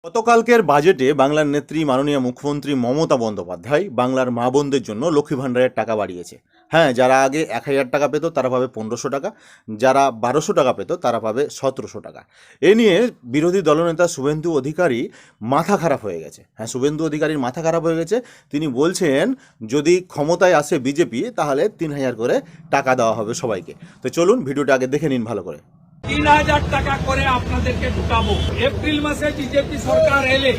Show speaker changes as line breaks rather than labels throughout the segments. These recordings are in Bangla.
গতকালকের বাজেটে বাংলার নেত্রী মাননীয় মুখ্যমন্ত্রী মমতা বন্দ্যোপাধ্যায় বাংলার মা বোনদের জন্য লক্ষ্মী ভাণ্ডারের টাকা বাড়িয়েছে। হ্যাঁ, যারা আগে ১,০০০ টাকা পেত তারা পাবে ১৫০০ টাকা, যারা ১২০০ টাকা পেত তারা পাবে ১৭০০ টাকা। এ নিয়ে বিরোধী দলনেতা শুভেন্দু অধিকারী মাথা খারাপ হয়ে গেছে। হ্যাঁ, শুভেন্দু অধিকারীর মাথা খারাপ হয়ে গেছে। তিনি বলছেন যদি ক্ষমতায় আসে বিজেপি তাহলে ৩,০০০ করে টাকা দেওয়া হবে সবাইকে। তো চলুন ভিডিওটা আগে দেখে নিন ভালো করে।
৩,০০০ টাকা করে আপনাদেরকে ঢুকাবো। এপ্রিল মাসে বিজেপি সরকার এলে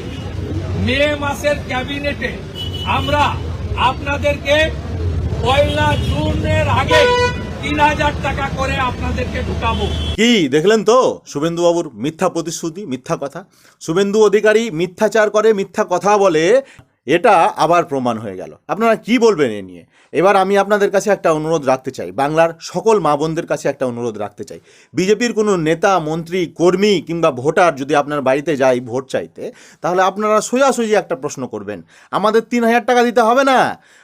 মে মাসের ক্যাবিনেটে আমরা আপনাদেরকে ১ জুনের আগে ৩,০০০ টাকা করে আপনাদেরকে ঢুকাবো।
কি দেখলেন তো শুভেন্দু বাবুর মিথ্যা প্রতিশ্রুতি, মিথ্যা কথা। শুভেন্দু অধিকারী মিথ্যাচার করে, মিথ্যা কথা বলে, এটা আবার প্রমাণ হয়ে গেল। আপনারা কি বলবেন এ নিয়ে? এবার আমি আপনাদের কাছে একটা অনুরোধ রাখতে চাই, বাংলার সকল মা বোনদের কাছে একটা অনুরোধ রাখতে চাই। বিজেপির কোনো নেতা, মন্ত্রী, কর্মী কিংবা ভোটার যদি আপনার বাড়িতে যায় ভোট চাইতে, তাহলে আপনারা সোজাসুজি একটা প্রশ্ন করবেন, আমাদের ৩,০০০ টাকা দিতে হবে না।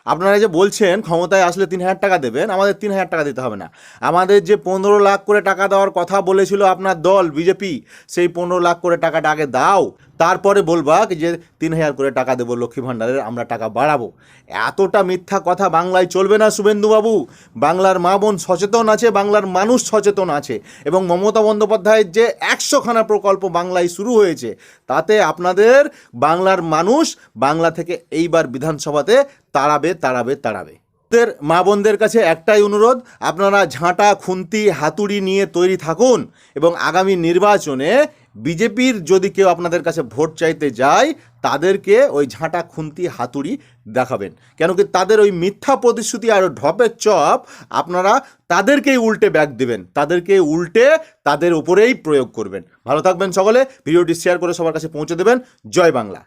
আপনারা যে বলছেন ক্ষমতায় আসলে ৩,০০০ টাকা দেবেন, আমাদের ৩,০০০ টাকা দিতে হবে না। আমাদের যে ১৫ লাখ করে টাকা দেওয়ার কথা বলেছিল আপনার দল বিজেপি, সেই ১৫ লাখ করে টাকাটা আগে দাও, তারপরে বলবা যে ৩,০০০ করে টাকা দেবো লক্ষ্মী ভাণ্ডারের, আমরা টাকা বাড়াবো। এতটা মিথ্যা কথা বাংলায় চলবে না শুভেন্দুবাবু। বাংলার মা বোন সচেতন আছে, বাংলার মানুষ সচেতন আছে, এবং মমতা বন্দ্যোপাধ্যায়ের যে ১০০খানা প্রকল্প বাংলায় শুরু হয়েছে, তাতে আপনাদের বাংলার মানুষ বাংলা থেকে এইবার বিধানসভাতে তাড়াবে। মা বোনদের কাছে একটাই অনুরোধ, আপনারা ঝাঁটা, খুন্তি, হাতুড়ি নিয়ে তৈরি থাকুন, এবং আগামী নির্বাচনে বিজেপির যদি কেউ আপনাদের কাছে ভোট চাইতে যায় তাদেরকে ওই ঝাঁটা, খুন্তি, হাতুড়ি দেখাবেন। কেন কি তাদের ওই মিথ্যা প্রতিশ্রুতি আর ঢপের চপ আপনারা তাদেরকেই উল্টে ব্যাগ দেবেন, তাদেরকে উল্টে তাদের উপরেই প্রয়োগ করবেন। ভালো থাকবেন সকলে, ভিডিওটি শেয়ার করে সবার কাছে পৌঁছে দেবেন। জয় বাংলা।